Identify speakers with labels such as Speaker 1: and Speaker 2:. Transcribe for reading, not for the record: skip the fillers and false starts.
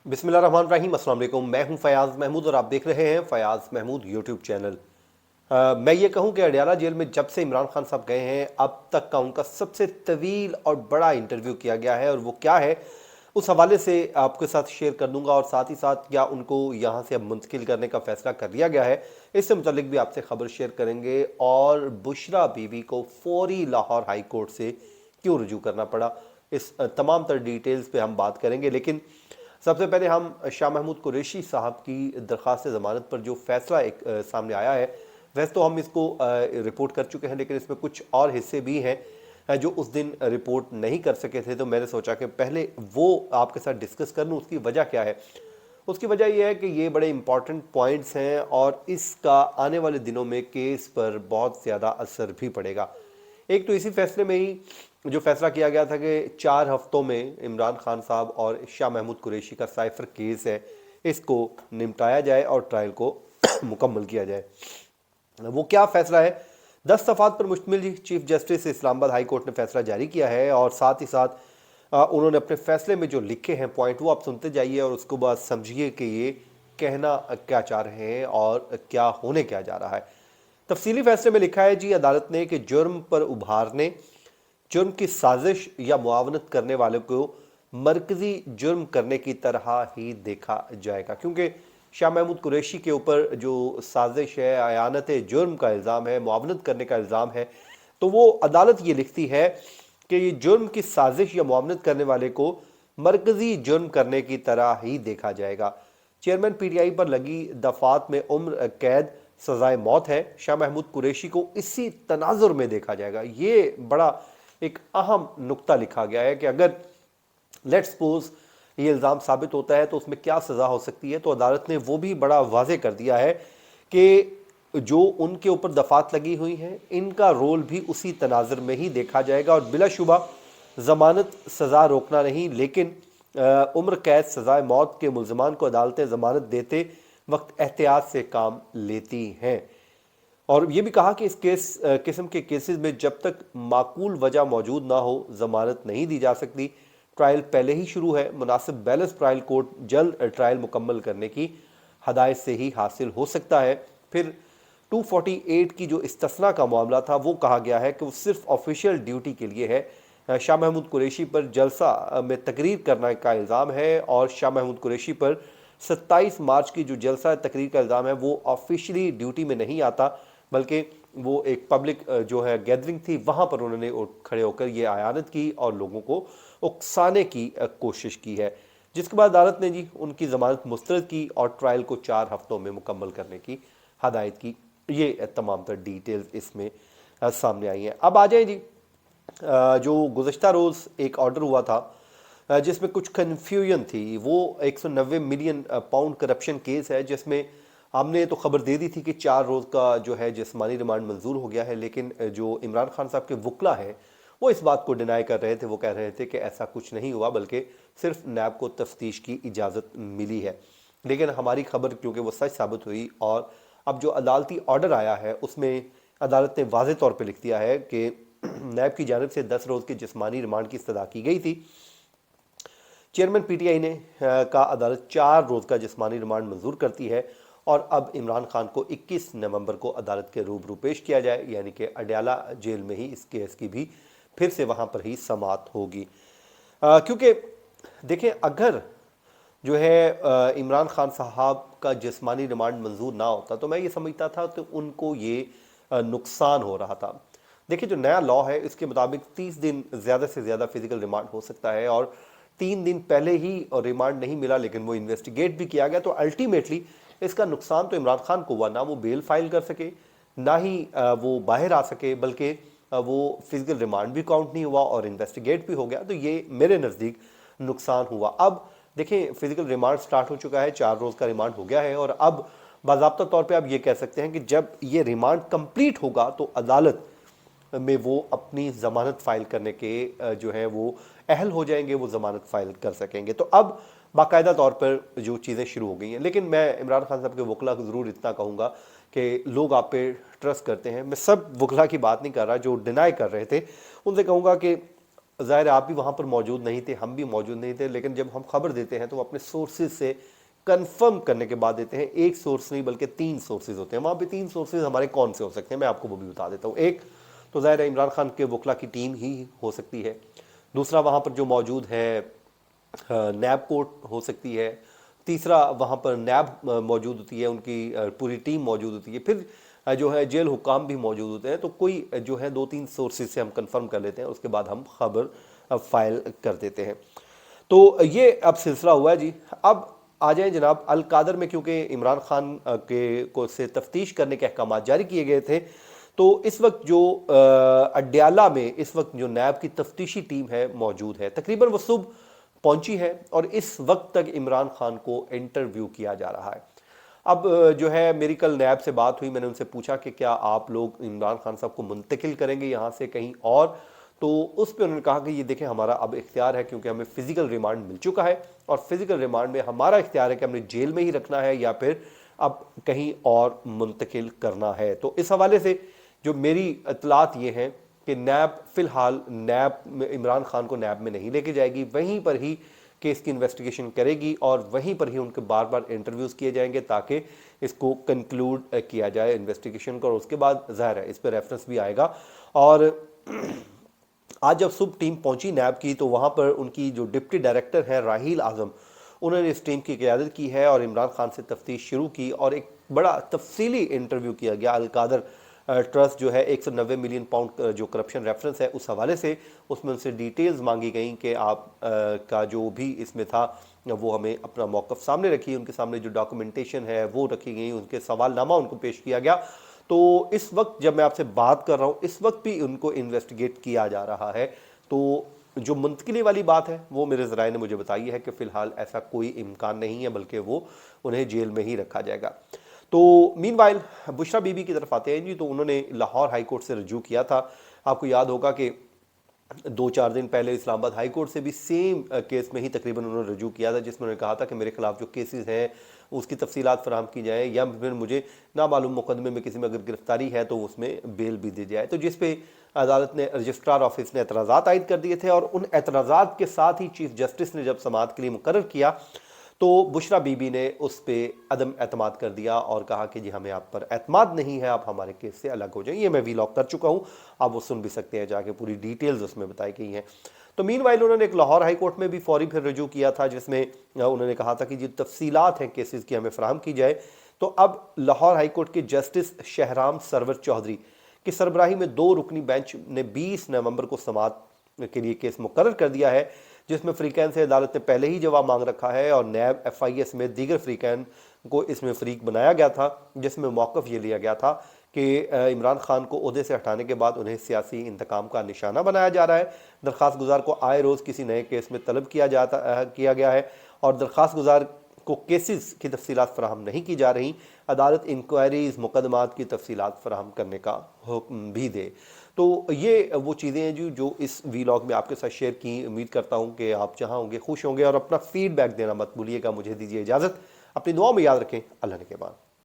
Speaker 1: बिस्मिल्लाहिर्रहमानिर्रहीम। अस्सलाम वालेकुम। मैं हूं फयाज़ महमूद और आप देख रहे हैं फयाज़ महमूद यूट्यूब चैनल। मैं ये कहूं कि अडयाला जेल में जब से इमरान खान साहब गए हैं अब तक का उनका सबसे तवील और बड़ा इंटरव्यू किया गया है, और वो क्या है उस हवाले से आपके साथ शेयर कर दूंगा। और साथ ही साथ क्या उनको यहाँ से अब मुंतकिल करने का फैसला कर लिया गया है, इससे मुतल्लिक भी आपसे खबर शेयर करेंगे। और बुशरा बीवी को फौरी लाहौर हाई कोर्ट से क्यों रुजू करना पड़ा, इस तमाम तर डिटेल्स पे हम बात करेंगे। लेकिन सबसे पहले हम शाह महमूद कुरैशी साहब की दरख्वास्त ज़मानत पर जो फैसला एक सामने आया है, वैसे तो हम इसको रिपोर्ट कर चुके हैं, लेकिन इसमें कुछ और हिस्से भी हैं जो उस दिन रिपोर्ट नहीं कर सके थे। तो मैंने सोचा कि पहले वो आपके साथ डिस्कस कर लूँ। उसकी वजह क्या है? उसकी वजह यह है कि ये बड़े इंपॉर्टेंट पॉइंट्स हैं और इसका आने वाले दिनों में केस पर बहुत ज़्यादा असर भी पड़ेगा। एक तो इसी फैसले में ही जो फैसला किया गया था कि 4 हफ्तों में इमरान खान साहब और शाह महमूद कुरैशी का साइफर केस है, इसको निपटाया जाए और ट्रायल को मुकम्मल किया जाए। वो क्या फैसला है? 10 दफात पर मुश्तमिल chief justice Islamabad high court ने फैसला जारी किया है, और साथ ही साथ उन्होंने अपने फैसले में जो लिखे हैं पॉइंट, वो आप सुनते जाइए और उसके बाद समझिए कि ये कहना क्या चाह रहे हैं और क्या होने क्या जा रहा है। तफसीली फैसले में लिखा है जी, अदालत ने कि जुर्म पर उभारने, जुर्म की साजिश या मुआवनत करने वाले को मरकजी जुर्म करने की तरह ही देखा जाएगा। क्योंकि शाह महमूद कुरैशी के ऊपर जो साजिश है, अयानत जुर्म का इल्ज़ाम है, मुआवनत करने का इल्ज़ाम है, तो वो अदालत ये लिखती है कि ये जुर्म की साजिश या मुआवनत करने वाले को मरकजी जुर्म करने की तरह ही देखा जाएगा। चेयरमैन पीटीआई पर लगी दफात में उम्र कैद सजाए मौत है, शाह महमूद कुरैशी को इसी तनाजुर में देखा जाएगा। ये बड़ा एक अहम नुक्ता लिखा गया है कि अगर लेट्स सपोज ये इल्ज़ाम साबित होता है तो उसमें क्या सज़ा हो सकती है। तो अदालत ने वो भी बड़ा वाज़े कर दिया है कि जो उनके ऊपर दफात लगी हुई हैं, इनका रोल भी उसी तनाजुर में ही देखा जाएगा। और बिलाशुबा ज़मानत सज़ा रोकना नहीं, लेकिन उम्र कैद सज़ाए मौत के मुल्ज़मान को अदालतें ज़मानत देते वक्त एहतियात से काम लेती हैं। और ये भी कहा कि इस किस्म के केसेस में जब तक माकूल वजह मौजूद ना हो ज़मानत नहीं दी जा सकती। ट्रायल पहले ही शुरू है, मुनासिब बैलेंस ट्रायल कोर्ट जल्द ट्रायल मुकम्मल करने की हदायत से ही हासिल हो सकता है। फिर 248 की जो इस्तिस्ना का मामला था, वो कहा गया है कि वो सिर्फ ऑफिशियल ड्यूटी के लिए है। शाह महमूद कुरैशी पर जलसा में तकरीर करने का इल्ज़ाम है, और शाह महमूद कुरैशी पर 27 मार्च की जो जलसा तकरीर का इल्ज़ाम है वो ऑफिशियली ड्यूटी में नहीं आता, बल्कि वो एक पब्लिक जो है गैदरिंग थी, वहाँ पर उन्होंने खड़े होकर ये आयानत की और लोगों को उकसाने की कोशिश की है। जिसके बाद अदालत ने जी उनकी ज़मानत मुस्तरद की और ट्रायल को 4 हफ्तों में मुकम्मल करने की हदायत की। ये तमाम तर डिटेल्स इसमें सामने आई हैं। अब आ जाए जी, जो गुज़श्ता रोज़ एक ऑर्डर हुआ था जिसमें कुछ कन्फ्यूजन थी, वो 190 मिलियन पाउंड करप्शन केस है, जिसमें हमने तो खबर दे दी थी कि 4 रोज़ का जो है जिस्मानी रिमांड मंजूर हो गया है। लेकिन जो इमरान खान साहब के वकला हैं वो इस बात को डिनाई कर रहे थे। वो कह रहे थे कि ऐसा कुछ नहीं हुआ, बल्कि सिर्फ नैब को तफ्तीश की इजाज़त मिली है। लेकिन हमारी खबर क्योंकि वो सच साबित हुई, और अब जो अदालती ऑर्डर आया है उसमें अदालत ने वाज़े तौर पर लिख दिया है कि नैब की जानिब से 10 रोज़ के जिस्मानी रिमांड की इस्तदा की गई थी। चेयरमैन पीटीआई ने का अदालत 4 रोज़ का जिस्मानी रिमांड मंजूर करती है, और अब इमरान खान को 21 नवंबर को अदालत के रूबरू पेश किया जाए, यानी कि अडयाला जेल में ही इस केस की भी फिर से वहाँ पर ही समाअत होगी। क्योंकि देखें, अगर जो है इमरान खान साहब का जिस्मानी रिमांड मंजूर ना होता तो मैं ये समझता था तो उनको ये नुकसान हो रहा था। देखिए, जो नया लॉ है इसके मुताबिक 30 दिन ज़्यादा से ज़्यादा फिजिकल रिमांड हो सकता है, और 3 दिन पहले ही रिमांड नहीं मिला लेकिन वो इन्वेस्टिगेट भी किया गया, तो अल्टीमेटली इसका नुकसान तो इमरान खान को हुआ। ना वो बेल फाइल कर सके, ना ही वो बाहर आ सके, बल्कि वो फिजिकल रिमांड भी काउंट नहीं हुआ और इन्वेस्टिगेट भी हो गया। तो ये मेरे नज़दीक नुकसान हुआ। अब देखें, फिजिकल रिमांड स्टार्ट हो चुका है, 4 रोज़ का रिमांड हो गया है, और अब बाज़ाब्ता तौर पे आप ये कह सकते हैं कि जब ये रिमांड कंप्लीट होगा तो अदालत में वो अपनी ज़मानत फ़ाइल करने के जो है वो अहल हो जाएंगे, वो ज़मानत फ़ाइल कर सकेंगे। तो अब बाकायदा तौर पर जो चीज़ें शुरू हो गई हैं। लेकिन मैं इमरान खान साहब के वकला को ज़रूर इतना कहूँगा कि लोग आप पे ट्रस्ट करते हैं। मैं सब वकला की बात नहीं कर रहा, जो डिनाई कर रहे थे उनसे कहूँगा कि ظاہر ہے آپ بھی وہاں پر موجود نہیں تھے، ہم بھی موجود نہیں تھے، لیکن جب ہم خبر دیتے ہیں تو وہ اپنے سورسز سے کنفرم کرنے کے بعد دیتے ہیں. ایک سورس نہیں بلکہ 3 سورسز ہوتے ہیں. وہاں پہ 3 سورسز ہمارے کون سے ہو سکتے ہیں، میں آپ کو وہ بھی بتا دیتا ہوں. ایک تو ظاہر ہے عمران خان کے وکلا کی ٹیم ہی ہو سکتی ہے. دوسرا وہاں پر جو موجود ہے نیب کورٹ ہو سکتی ہے. تیسرا وہاں پر نیب موجود ہوتی ہے، ان کی پوری ٹیم موجود ہوتی ہے. پھر جو ہے جیل حکام بھی موجود ہوتے ہیں. تو کوئی جو ہے 2-3 سورسز سے ہم کنفرم کر لیتے ہیں، اس کے بعد ہم خبر فائل کر دیتے ہیں. تو یہ اب سلسلہ ہوا ہے جی. اب آ جائیں جناب القادر میں، کیونکہ عمران خان کے کو سے تفتیش کرنے کے احکامات جاری کیے گئے تھے. تو اس وقت جو اڈیالہ میں اس وقت جو نیب کی تفتیشی ٹیم ہے موجود ہے، تقریباً وہ صبح پہنچی ہے اور اس وقت تک عمران خان کو انٹرویو کیا جا رہا ہے. اب جو ہے میری کل نیب سے بات ہوئی، میں نے ان سے پوچھا کہ کیا آپ لوگ عمران خان صاحب کو منتقل کریں گے یہاں سے کہیں اور؟ تو اس پہ انہوں نے کہا کہ یہ دیکھیں ہمارا اب اختیار ہے، کیونکہ ہمیں فزیکل ریمانڈ مل چکا ہے، اور فزیکل ریمانڈ میں ہمارا اختیار ہے کہ ہم نے جیل میں ہی رکھنا ہے یا پھر اب کہیں اور منتقل کرنا ہے. تو اس حوالے سے جو میری اطلاعات یہ ہیں کہ نیب فی الحال نیب عمران خان کو نیب میں نہیں لے کے جائے گی، وہیں پر ہی کیس کی انویسٹیگیشن کرے گی اور وہیں پر ہی ان کے بار بار انٹرویوز کیے جائیں گے تاکہ اس کو کنکلوڈ کیا جائے انویسٹیگیشن کو. اور اس کے بعد ظاہر ہے اس پہ ریفرنس بھی آئے گا. اور آج جب صبح ٹیم پہنچی نیب کی تو وہاں پر ان کی جو ڈپٹی ڈائریکٹر ہیں راحیل اعظم، انہوں نے اس ٹیم کی قیادت کی ہے اور عمران خان سے تفتیش شروع کی اور ایک بڑا تفصیلی انٹرویو کیا گیا. القادر ٹرسٹ جو ہے 190 ملین پاؤنڈ جو کرپشن ریفرنس ہے اس حوالے سے، اس میں ان سے ڈیٹیلز مانگی گئیں کہ آپ کا جو بھی اس میں تھا وہ ہمیں اپنا موقف سامنے رکھی. ان کے سامنے جو ڈاکومنٹیشن ہے وہ رکھی گئی، ان کے سوال نامہ ان کو پیش کیا گیا. تو اس وقت جب میں آپ سے بات کر رہا ہوں اس وقت بھی ان کو انویسٹیگیٹ کیا جا رہا ہے. تو جو منتقلی والی بات ہے وہ میرے ذرائع نے مجھے بتائی ہے کہ فی الحال ایسا کوئی امکان نہیں ہے، بلکہ وہ انہیں جیل میں ہی رکھا جائے گا. تو مین وائل بشرا بی بی کی طرف آتے ہیں جی. تو انہوں نے لاہور ہائی کورٹ سے رجوع کیا تھا. آپ کو یاد ہوگا کہ 2-4 دن پہلے اسلام آباد ہائی کورٹ سے بھی سیم کیس میں ہی تقریباً انہوں نے رجوع کیا تھا، جس میں انہوں نے کہا تھا کہ میرے خلاف جو کیسز ہیں اس کی تفصیلات فراہم کی جائیں یا پھر مجھے نامعلوم مقدمے میں کسی میں اگر گرفتاری ہے تو اس میں بیل بھی دی جائے. تو جس پہ عدالت نے رجسٹرار آفس نے اعتراضات عائد کر دیے تھے اور ان اعتراضات کے ساتھ ہی چیف جسٹس نے جب سماعت کے لیے مقرر کیا تو بشرا بی بی نے اس پہ عدم اعتماد کر دیا اور کہا کہ جی ہمیں آپ پر اعتماد نہیں ہے، آپ ہمارے کیس سے الگ ہو جائیں. یہ میں ویلاگ کر چکا ہوں، آپ وہ سن بھی سکتے ہیں جا کے، پوری ڈیٹیلز اس میں بتائی گئی ہیں. تو مین وائل انہوں نے ایک لاہور ہائی کورٹ میں بھی فوری پھر رجوع کیا تھا، جس میں انہوں نے کہا تھا کہ جو تفصیلات ہیں کیسز کی ہمیں فراہم کی جائے. تو اب لاہور ہائی کورٹ کے جسٹس شہرام سرور چودھری کی سربراہی میں 2 رکنی بینچ نے 20 نومبر کو سماعت کے لیے کیس مقرر کر دیا ہے، جس میں فریقین سے عدالت نے پہلے ہی جواب مانگ رکھا ہے اور نیب ایف آئی اے سمیت دیگر فریقین کو اس میں فریق بنایا گیا تھا، جس میں موقف یہ لیا گیا تھا کہ عمران خان کو عہدے سے ہٹانے کے بعد انہیں سیاسی انتقام کا نشانہ بنایا جا رہا ہے. درخواست گزار کو آئے روز کسی نئے کیس میں طلب کیا گیا ہے اور درخواست گزار کو کیسز کی تفصیلات فراہم نہیں کی جا رہی. عدالت انکوائریز مقدمات کی تفصیلات فراہم کرنے کا حکم بھی دے. تو یہ وہ چیزیں ہیں جو اس ویلاگ میں آپ کے ساتھ شیئر کی. امید کرتا ہوں کہ آپ جہاں ہوں گے خوش ہوں گے اور اپنا فیڈ بیک دینا مت بھولیے گا. مجھے دیجیے اجازت، اپنی دعاؤں میں یاد رکھیں. اللہ نے کے بعد.